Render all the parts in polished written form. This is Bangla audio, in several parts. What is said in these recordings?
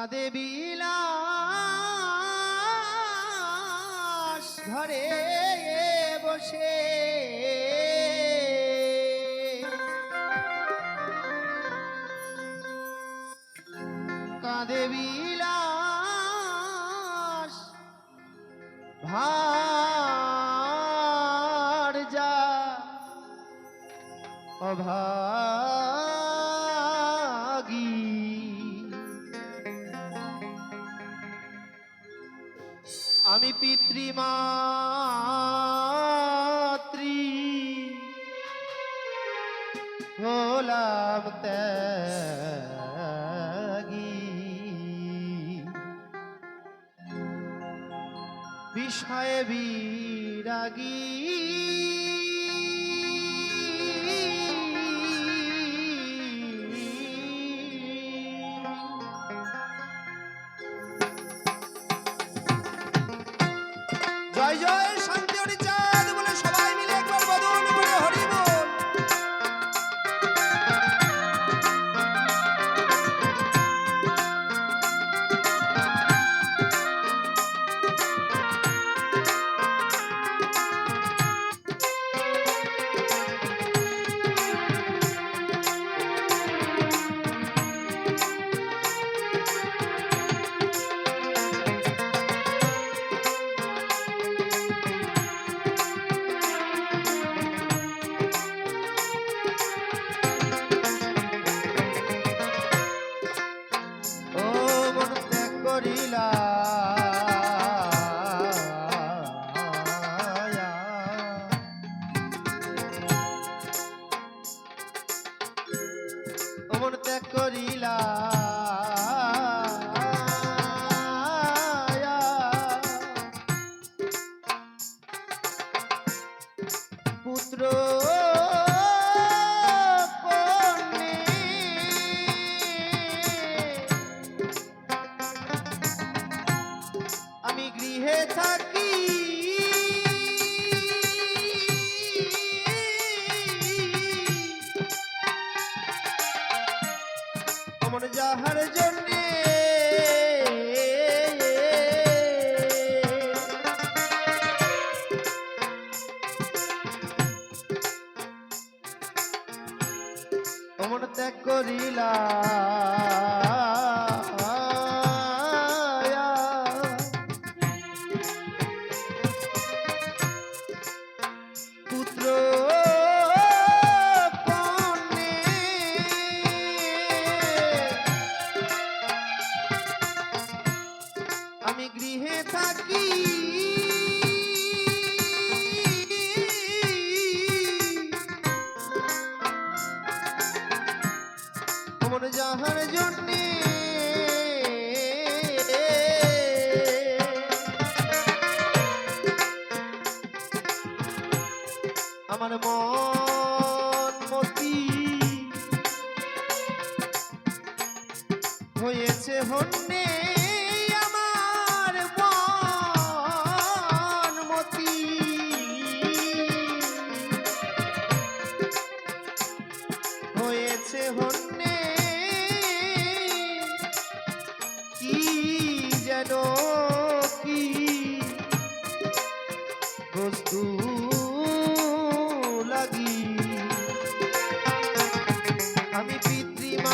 কাঁদে বিলাস ঘরে বসে কাঁদে বিলাস ভার যা অভাগী আমি পিতৃমাতৃ হলাম ত্যাগী বিষয়ে বিরাগী জয় জয় শান্তি হরিচাঁদ বলে সবাই মিলে একবার বদন করে হরি বল। মন ত্যাগ করিলা পুত্র কন্যে আমি গৃহে থাকি মন যাহার জন্যে মন ত্যাগ করিলা পুত্র আমি গৃহে থাকি মন যাহার জন্যে আমার মন মতি হয়েছে হন্যে হয়েছে হন্যে কি যেন কি বস্তু লাগি আমি পিতৃমাতৃ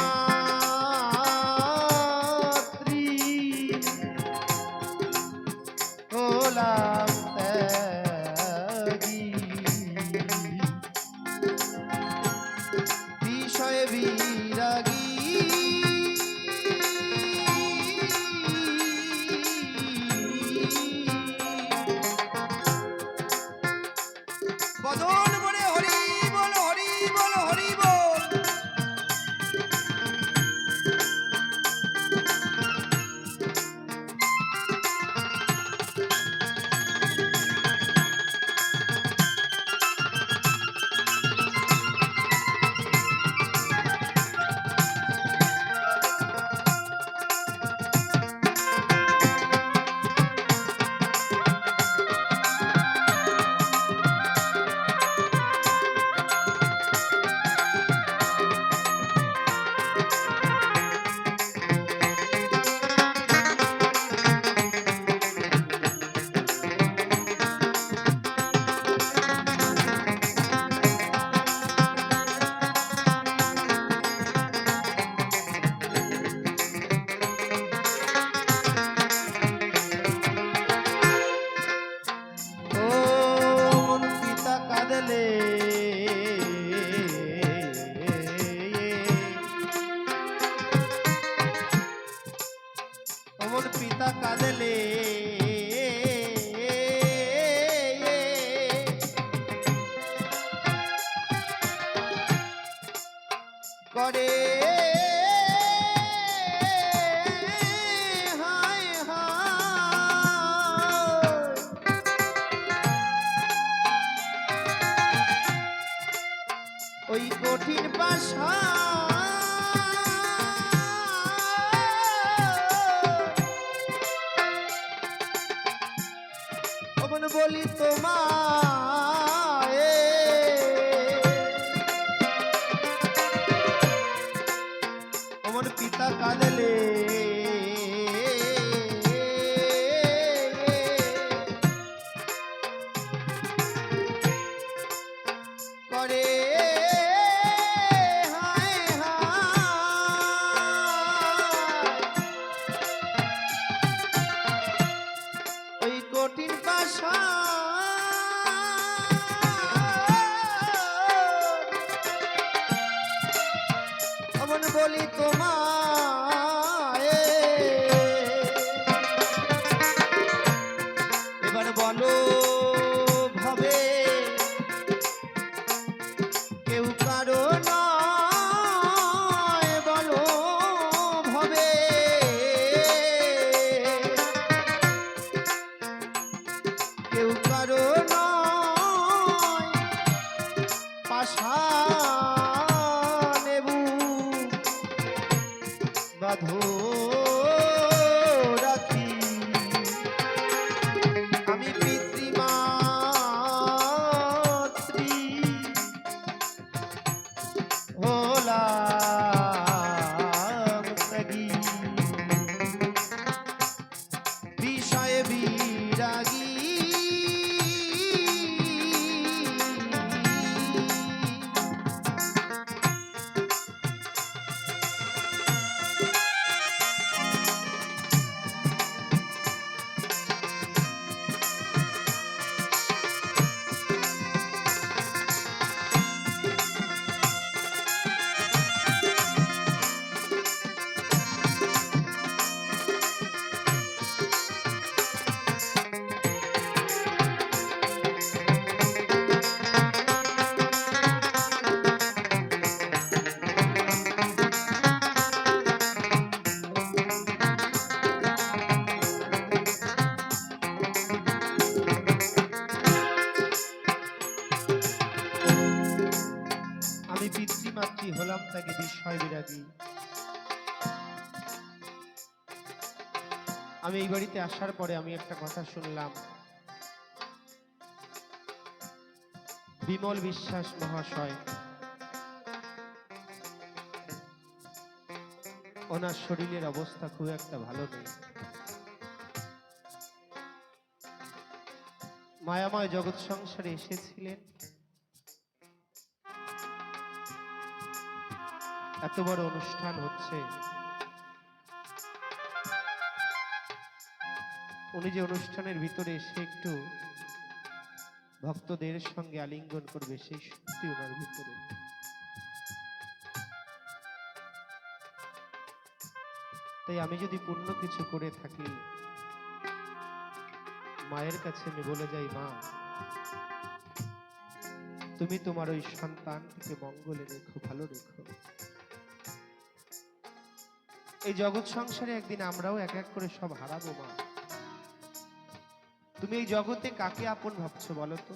করে হায় হায় ওই কঠিন পাশা বলি তোমায় আমার পিতা কাঁদলে করে হায় হায় ওই কঠিন পাশা বলি তোমায় এবার বলো ভাবে কেউ কারো নয় বলো ভাবে কেউ কারো নয় পাশা বাঁধো রাখি আমি পিতৃমাতৃ হলাম ত্যাগী বিষয়ে বিরাগী আমি পিতৃমাতৃ হলাম তাকে বিষয় বিরাগী আমি এই বাড়িতে আসার পরে আমি একটা কথা শুনলাম বিমল বিশ্বাস মহাশয় ওনার শরীরের অবস্থা খুব একটা ভালো নেই মায়াময় জগৎ সংসারে এসেছিলেন এত বড় অনুষ্ঠান হচ্ছে উনি যে অনুষ্ঠানের ভিতরে এসে একটু ভক্তদের সঙ্গে আলিঙ্গন করবে সেই শক্তি ওনার ভিতরে তাই আমি যদি পূর্ণ কিছু করে থাকি মায়ের কাছে আমি বলে যাই মা তুমি তোমার ওই সন্তানকে মঙ্গলে রেখো ভালো রেখো এই জগৎ সংসারে একদিন আমরাও এক এক করে সব হারাবো মা তুমি এই জগতে কাকে আপন ভাবছো বলো তো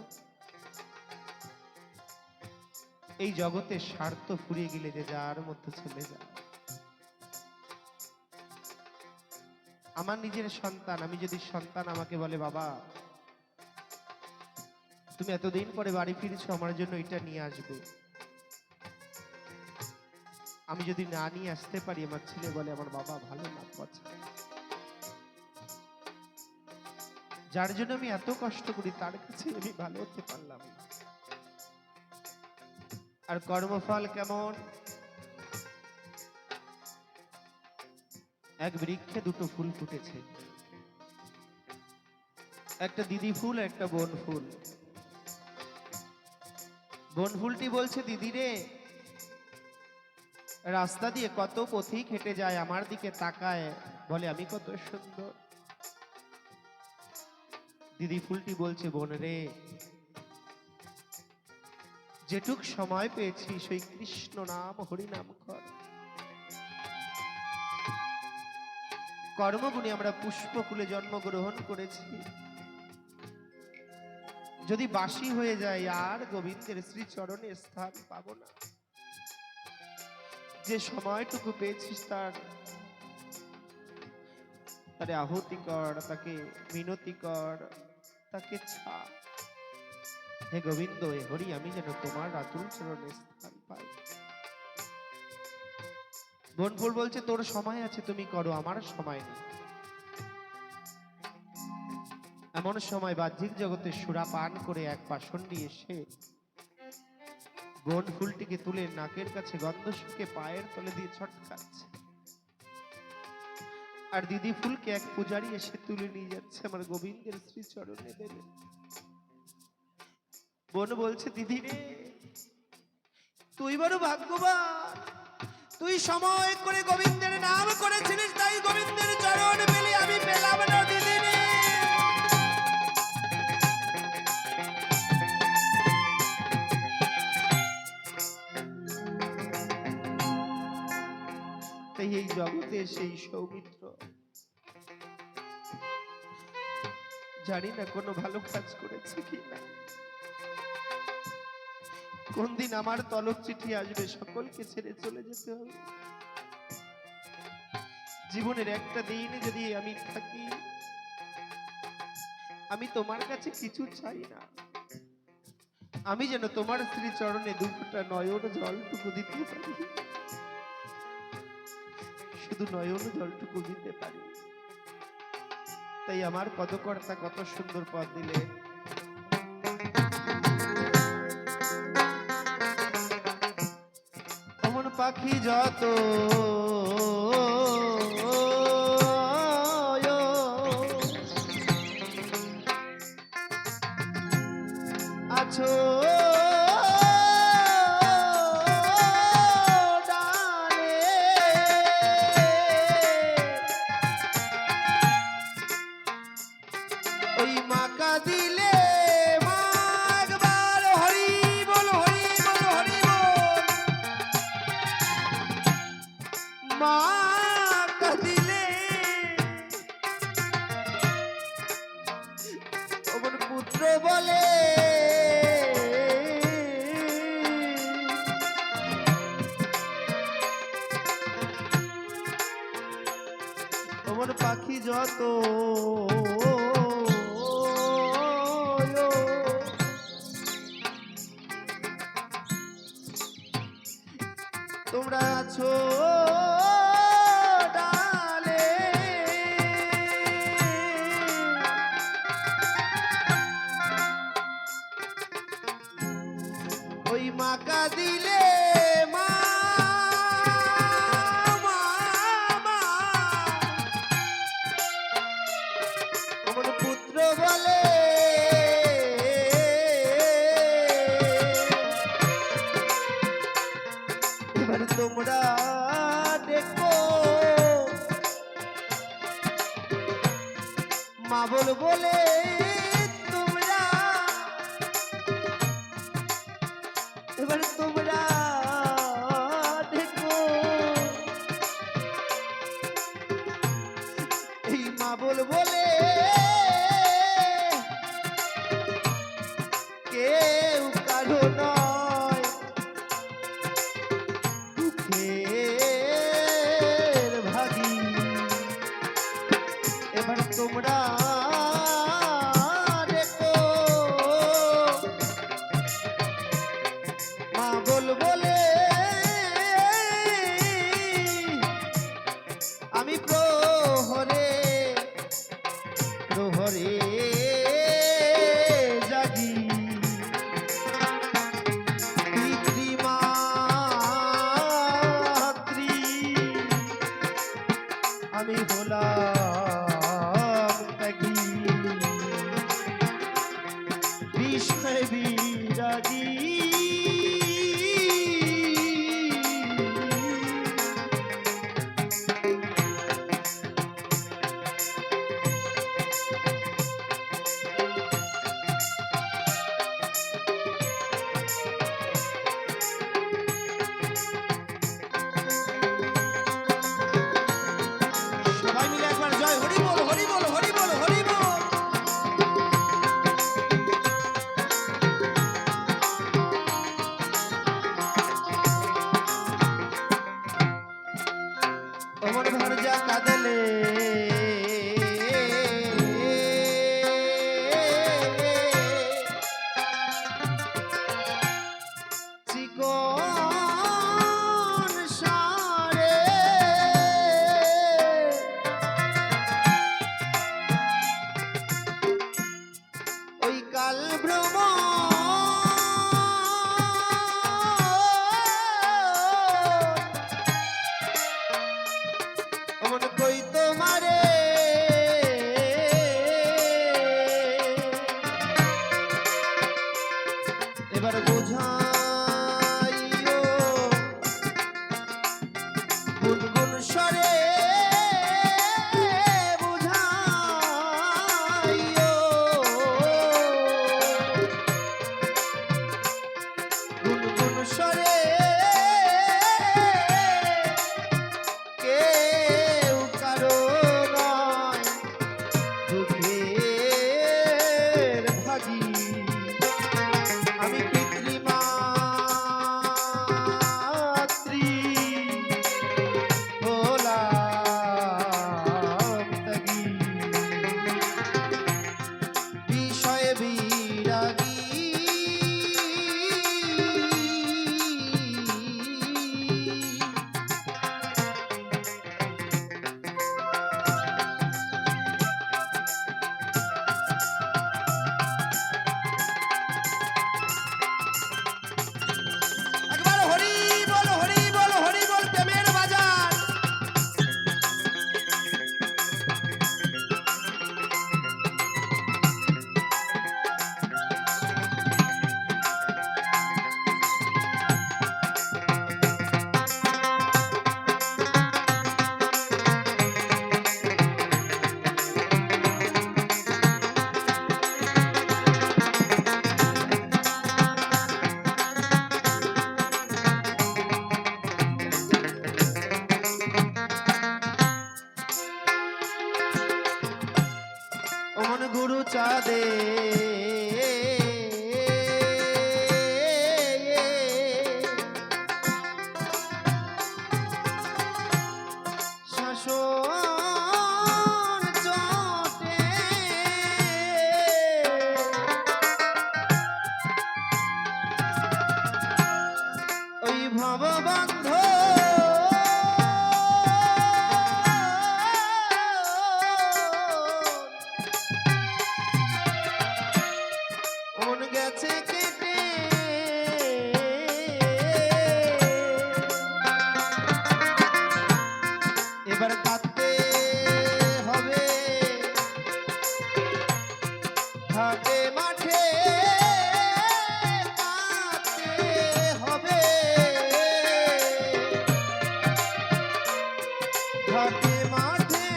এই জগতে স্বার্থ ফুরিয়ে গেলে যে যার মধ্যে চলে যায় আমার নিজের সন্তান আমি যদি সন্তান আমাকে বলে বাবা তুমি এতদিন পরে বাড়ি ফিরেছো আমার জন্য এটা নিয়ে আসবে আমি যদি না নিয়ে আসতে পারি আমার ছেলে বলে আমার বাবা ভালো না পছন্দ যার জন্য আমি এত কষ্ট করি তার কাছে আমি ভালো হতে পারলাম না আর কর্মফল কেমন এক বৃক্ষে দুটো ফুল ফুটেছে একটা দিদি ফুল একটা বোন ফুল বোন ফুলটি বলছে দিদি রে রাস্তা দিয়ে কত পথিক হেঁটে যায় আমার দিকে তাকায় বলে আমি কত সুন্দর দিদি ফুলটি বলছে বোন রে যেটুক সময় পেয়েছি সেই কৃষ্ণ নাম হরি নাম কর। কর্মগুণে আমরা পুষ্পকুলে জন্মগ্রহণ করেছি, যদি বাসি হয়ে যায় আর গোবিন্দের শ্রীচরণে স্থান পাবো না। যে সময়টুকু পেয়েছিস তারে আহুতি কর, তাকে মিনতি কর, তাকে ছাড়। হে গোবিন্দ, হে হরি, আমি যেন তোমার আতুল চরণে স্থান পাই। বনফুল বলছে তোর সময় আছে, তুমি করো, আমার সময় নেই। এমন সময় বাহ্যিক জগতে সুরা পান করে এক পাষণ্ডী এসে বনফুলটিকে তুলে নাকের কাছে গন্ধ শুকে পায়ের তলে দিয়ে ছটকাচ্ছে, আর দিদি ফুলকে এক পূজারি এসে তুলে নিয়ে যাচ্ছে আমার গোবিন্দের শ্রীচরণে দেবে। বোন বলছে দিদি রে, তুই বড় ভাগ্যবান, তুই সময় করে গোবিন্দের নাম করেছিলিস, তাই গোবিন্দের চরণ পেলে, আমি পেলাম না দিদি রে। তাই এই জগতে সেই সৌমিত্র জানি না কোনো ভালো কাজ করেছে কিনা, কোন দিন আমার তলব চিঠি আসবে, সকলকে ছেড়ে চলে যেতে হবে। জীবনের একটা দিন যদি আমি থাকি, আমি তোমার কাছে কিছু চাই না, আমি যেন তোমার শ্রীচরণে দুপুরটা নয়ন জলটুকু দিতে পারি, শুধু নয়ন জলটুকু দিতে পারি। তাই আমার পদকর্তা কত সুন্দর পদ দিলেন। অমন পাখি যত আছো দিলে একবার হরি বল, হরি বল, হরি বল। মা কাঁদিলে ওর পুত্র বলে, ওর পাখি যত তোমরা আছো ডালে, ওই মাকা দিলে মা আমার পুত্র বলে, এবার তোমরা দেখো মা বল বলে, তোমরা এবার তোমরা দেখো এই মা বল বলে কেউ কারো নয়, দুঃখের ভাগী। এবার তোমরা দেখো মা বল বলে, আমি প্রহরে প্রহরে জাগি, পিতৃমাতৃ আমি হলাম ত্যাগী, বিষয় বিরাগী। গুনগুন স্বরে বুঝাইও, গুনগুন স্বরে কেউ কারো নয় দুঃখের ভাগী। আমি পিতৃমাতৃ হলাম ত্যাগী, বিষয়ে বিরাগী। একবার হরি বল হরি বল হরি বল প্রেমের বাজার। অমন গুরু চাঁদে শাসন চটে ওই ভববন্ধ মন গেছে কেটে, এবার কাঁদতে হবে ঘাটে মাঠে, কাঁদতে হবে ঘাটে মাঠে।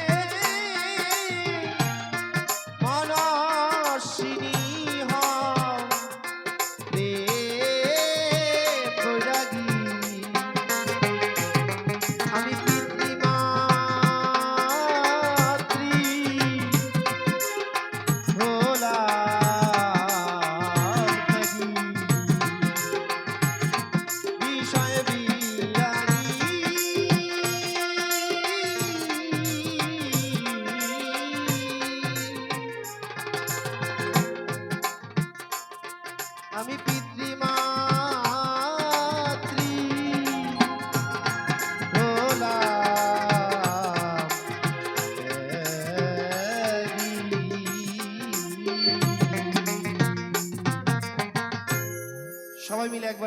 মনস্বিনী হও প্রেম বৈরাগী। আমি পিতৃমাতৃ হলাম ত্যাগী, বিষয়ে বিরাগী। আমি পিতৃমাতৃ হলাম ত্যাগী। সবাই মিলে একবার